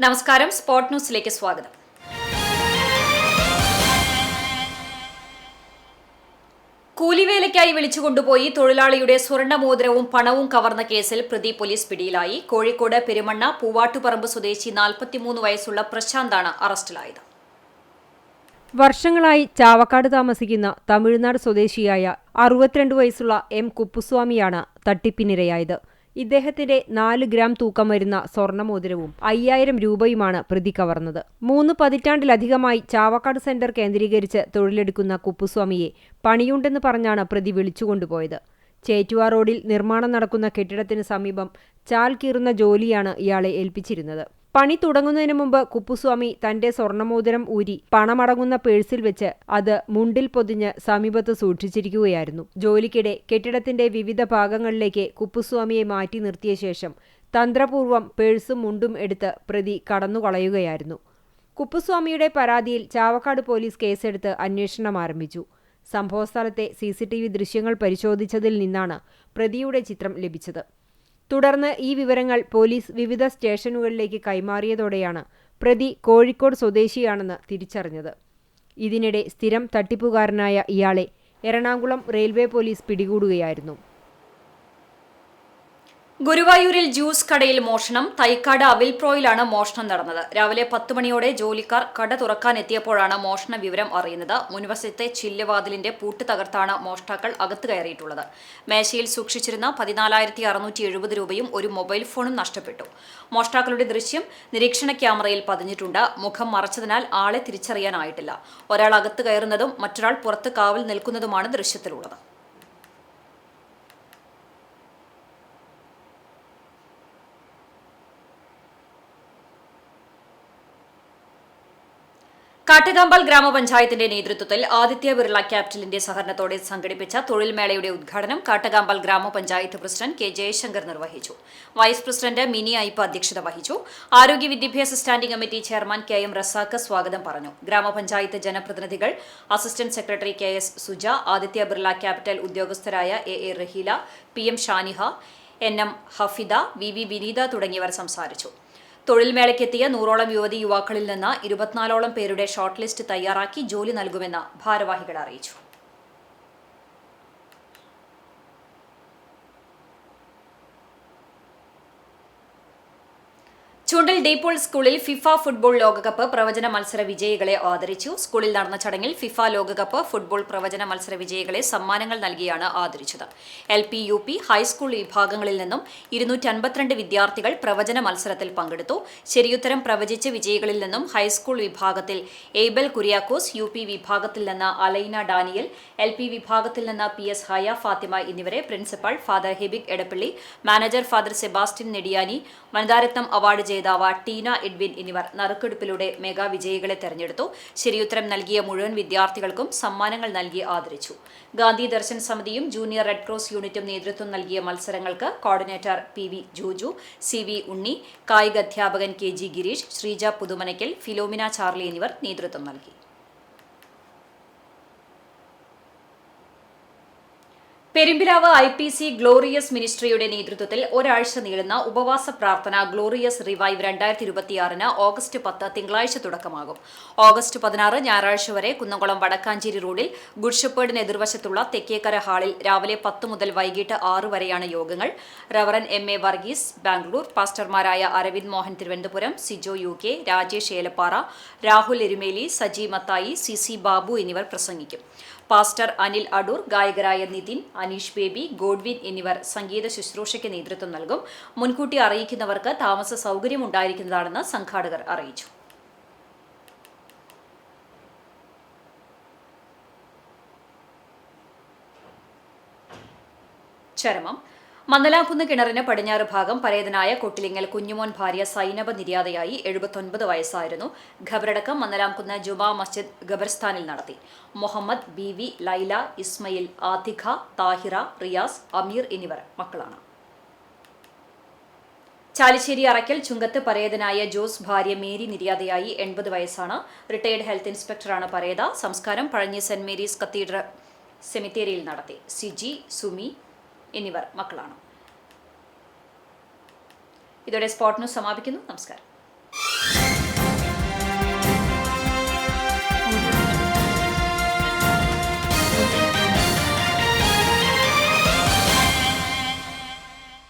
നമസ്കാരം, സ്പോർട് ന്യൂസിലേക്ക് സ്വാഗതം. കൂലിവേലയ്ക്കായി വിളിച്ചുകൊണ്ടുപോയി തൊഴിലാളിയുടെ സ്വർണ്ണമോതിരവും പണവും കവർന്ന കേസിൽ പ്രതി പോലീസ് പിടിയിലായി. കോഴിക്കോട് പെരുമണ്ണ പൂവാട്ടുപറമ്പ് സ്വദേശി 43 വയസ്സുള്ള പ്രശാന്താണ് അറസ്റ്റിലായത്. വർഷങ്ങളായി ചാവക്കാട് താമസിക്കുന്ന തമിഴ്നാട് സ്വദേശിയായ 62 വയസ്സുള്ള എം കുപ്പുസ്വാമിയാണ് തട്ടിപ്പിനിരയായത്. ഇദ്ദേഹത്തിന്റെ 4 ഗ്രാം തൂക്കം വരുന്ന സ്വർണ്ണമോതിരവും 5000 രൂപയുമാണ് പ്രതി കവർന്നത്. 3 പതിറ്റാണ്ടിലധികമായി ചാവക്കാട് സെന്റർ കേന്ദ്രീകരിച്ച് തൊഴിലെടുക്കുന്ന കുപ്പുസ്വാമിയെ പണിയുണ്ടെന്ന് പറഞ്ഞാണ് പ്രതി വിളിച്ചുകൊണ്ടുപോയത്. ചേറ്റുവാ റോഡിൽ നിർമ്മാണം നടക്കുന്ന കെട്ടിടത്തിന് സമീപം ചാൽ കീറുന്ന ജോലിയാണ് ഇയാളെ ഏൽപ്പിച്ചിരുന്നത്. പണി തുടങ്ങുന്നതിന് മുമ്പ് കുപ്പുസ്വാമി തന്റെ സ്വർണ്ണമോതിരം ഊരി പണമടങ്ങുന്ന പേഴ്സിൽ വെച്ച് അത് മുണ്ടിൽ പൊതിഞ്ഞ് സമീപത്ത് സൂക്ഷിച്ചിരിക്കുകയായിരുന്നു. ജോലിക്കിടെ കെട്ടിടത്തിന്റെ വിവിധ ഭാഗങ്ങളിലേക്ക് കുപ്പുസ്വാമിയെ മാറ്റി നിർത്തിയ ശേഷം തന്ത്രപൂർവ്വം പേഴ്സും മുണ്ടും എടുത്ത് പ്രതി കടന്നുകളയുകയായിരുന്നു. കുപ്പുസ്വാമിയുടെ പരാതിയിൽ ചാവക്കാട് പോലീസ് കേസെടുത്ത് അന്വേഷണം ആരംഭിച്ചു. സംഭവസ്ഥലത്തെ CCTV ദൃശ്യങ്ങൾ പരിശോധിച്ചതിൽ നിന്നാണ് പ്രതിയുടെ ചിത്രം ലഭിച്ചത്. തുടർന്ന് ഈ വിവരങ്ങൾ പോലീസ് വിവിധ സ്റ്റേഷനുകളിലേക്ക് കൈമാറിയതോടെയാണ് പ്രതി കോഴിക്കോട് സ്വദേശിയാണെന്ന് തിരിച്ചറിഞ്ഞത്. ഇതിനിടെ സ്ഥിരം തട്ടിപ്പുകാരനായ ഇയാളെ എറണാകുളം റെയിൽവേ പോലീസ് പിടികൂടുകയായിരുന്നു. ഗുരുവായൂരിൽ ജ്യൂസ് കടയിൽ മോഷണം. തൈക്കാട് അവിൽപ്രോയിലാണ് മോഷണം നടന്നത്. രാവിലെ 10 മണിയോടെ ജോലിക്കാർ കട തുറക്കാനെത്തിയപ്പോഴാണ് മോഷണ വിവരം അറിയുന്നത്. മുൻവശത്തെ ചില്ലുവാതിലിന്റെ പൂട്ട് തകർത്താണ് മോഷ്ടാക്കൾ അകത്ത് കയറിയിട്ടുള്ളത്. മേശയിൽ സൂക്ഷിച്ചിരുന്ന 14,670 രൂപയും ഒരു മൊബൈൽ ഫോണും നഷ്ടപ്പെട്ടു. മോഷ്ടാക്കളുടെ ദൃശ്യം നിരീക്ഷണ ക്യാമറയിൽ പതിഞ്ഞിട്ടുണ്ട്. മുഖം മറച്ചതിനാൽ ആളെ തിരിച്ചറിയാനായിട്ടില്ല. ഒരാൾ അകത്ത് കയറുന്നതും മറ്റൊരാൾ പുറത്ത് കാവൽ നിൽക്കുന്നതുമാണ് ദൃശ്യത്തിലുള്ളത്. കാട്ടകാമ്പാൽ ഗ്രാമപഞ്ചായത്തിന്റെ നേതൃത്വത്തിൽ ആദിത്യ ബിർള ക്യാപിറ്റലിന്റെ സഹകരണത്തോടെ സംഘടിപ്പിച്ച തൊഴിൽ മേളയുടെ ഉദ്ഘാടനം കാട്ടകാമ്പാൽ ഗ്രാമപഞ്ചായത്ത് പ്രസിഡന്റ് കെ ജയശങ്കർ നിർവഹിച്ചു. വൈസ് പ്രസിഡന്റ് മിനി ഐപ്പ അധ്യക്ഷത വഹിച്ചു. ആരോഗ്യ വിദ്യാഭ്യാസ standing committee chairman KM Razak സ്വാഗതം പറഞ്ഞു. ഗ്രാമപഞ്ചായത്ത് ജനപ്രതിനിധികൾ, assistant secretary KS Suja, Aditya Birla capital ഉദ്യോഗസ്ഥരായ AA Raheela, PM Shaniha, NM Hafida, VV Vineetha തുടങ്ങിയവർ സംസാരിച്ചു. തൊഴിൽ മേളയ്ക്കെത്തിയ 100ഓളം യുവതി യുവാക്കളിൽ നിന്ന് 24ഓളം പേരുടെ ഷോർട്ട് ലിസ്റ്റ് തയ്യാറാക്കി ജോലി നൽകുമെന്ന് ഭാരവാഹികൾ അറിയിച്ചു. ചുണ്ടൽ ഡീപോൾ സ്കൂളിൽ ഫിഫ ഫുട്ബോൾ ലോകകപ്പ് പ്രവചന മത്സര വിജയികളെ ആദരിച്ചു. സ്കൂളിൽ നടന്ന ചടങ്ങിൽ ഫിഫ ലോകകപ്പ് ഫുട്ബോൾ പ്രവചന മത്സര വിജയികളെ സമ്മാനങ്ങൾ നൽകിയാണ് ആദരിച്ചത്. LP, UP, ഹൈസ്കൂൾ വിഭാഗങ്ങളിൽ നിന്നും 252 വിദ്യാർത്ഥികൾ പ്രവചന മത്സരത്തിൽ പങ്കെടുത്തു. ശരിയുത്തരം പ്രവചിച്ച വിജയികളിൽ നിന്നും ഹൈസ്കൂൾ വിഭാഗത്തിൽ ഏബൽ കുര്യാക്കോസ്, UP വിഭാഗത്തിൽ നിന്ന് അലൈന ഡാനിയൽ, LP വിഭാഗത്തിൽ നിന്ന് PS ഹയ ഫാത്തിമ എന്നിവരെ principal father Hebik Edappally, manager father Sebastian Nediyani, Vanitharathnam award ജേതാവ് ടീന എഡ്വിൻ എന്നിവർ നറുക്കെടുപ്പിലൂടെ മെഗാ വിജയികളെ തെരഞ്ഞെടുത്തു. ശരിയുത്തരം നൽകിയ മുഴുവൻ വിദ്യാർത്ഥികൾക്കും സമ്മാനങ്ങൾ നൽകി ആദരിച്ചു. ഗാന്ധി ദർശൻ സമിതിയും ജൂനിയർ റെഡ് ക്രോസ് യൂണിറ്റും നേതൃത്വം നൽകിയ മത്സരങ്ങൾക്ക് coordinator PV Joju, CV Unni, കായിക അധ്യാപകൻ KG Gireesh, Sreeja Puthumanakkal, Philomena Charlie എന്നിവർ നേതൃത്വം നൽകി. പെരുമ്പിലാവ് IPC ഗ്ലോറിയസ് മിനിസ്ട്രിയുടെ നേതൃത്വത്തിൽ ഒരാഴ്ച നീളുന്ന ഉപവാസ പ്രാർത്ഥന ഗ്ലോറിയസ് റിവൈവ് 2026 ഓഗസ്റ്റ് 10 തിങ്കളാഴ്ച തുടക്കമാകും. ഓഗസ്റ്റ് 16 ഞായറാഴ്ച വരെ കുന്നംകുളം വടക്കാഞ്ചേരി റോഡിൽ ഗുഡ് ഷെപ്പേർഡിന് എതിർവശത്തുള്ള തെക്കേക്കര ഹാളിൽ രാവിലെ 10 മുതൽ വൈകിട്ട് 6 വരെയാണ് യോഗങ്ങൾ. റവറൻ MA വർഗീസ് ബാംഗ്ലൂർ, പാസ്റ്റർമാരായ അരവിന്ദ് മോഹൻ തിരുവനന്തപുരം, സിജോ UK, രാജേഷ് ഏലപ്പാറ, രാഹുൽ എരുമേലി, സജി മത്തായി, CC ബാബു എന്നിവർ പ്രസംഗിക്കും. പാസ്റ്റർ അനിൽ അടൂർ, ഗായകരായ നിതിൻ, അനീഷ് ബേബി, ഗോഡ്വിൻ എന്നിവർ സംഗീത ശുശ്രൂഷയ്ക്ക് നേതൃത്വം നൽകും. മുൻകൂട്ടി അറിയിക്കുന്നവർക്ക് താമസ സൗകര്യം ഉണ്ടായിരിക്കുന്നതാണെന്ന് സംഘാടകർ അറിയിച്ചു. ചരമം. മന്ദലാംകുന്ന് കിണറിന് പടിഞ്ഞാറ് ഭാഗം പരേതനായ കൊട്ടിലിങ്ങൽ കുഞ്ഞുമോൻ ഭാര്യ സൈനബ നിര്യാതയായി. 79 വയസ്സായിരുന്നു. ഖബറടക്കം മന്ദലാംകുന്ന് ജുമാ മസ്ജിദ് ഖബർസ്ഥാനിൽ നടത്തി. മുഹമ്മദ്, BV, ലൈല, ഇസ്മയിൽ, ആതിഖ, താഹിറ, റിയാസ്, അമീർ എന്നിവർ മക്കളാണ്. ചാലിശ്ശേരി അറയ്ക്കൽ ചുങ്കത്ത് പരേതനായ ജോസ് ഭാര്യ മേരി നിര്യാതയായി. 80 വയസ്സാണ്. റിട്ടയർഡ് ഹെൽത്ത് ഇൻസ്പെക്ടറാണ് പരേത. സംസ്കാരം പഴഞ്ഞി സെന്റ് മേരീസ് കത്തീഡ്രൽ സെമിത്തേരിയിൽ നടത്തി. സിജി, സുമി എന്നിവർ മക്കളാണ്. ഇതോടെ സ്പോർട് ന്യൂസ് സമാപിക്കുന്നു. നമസ്കാരം.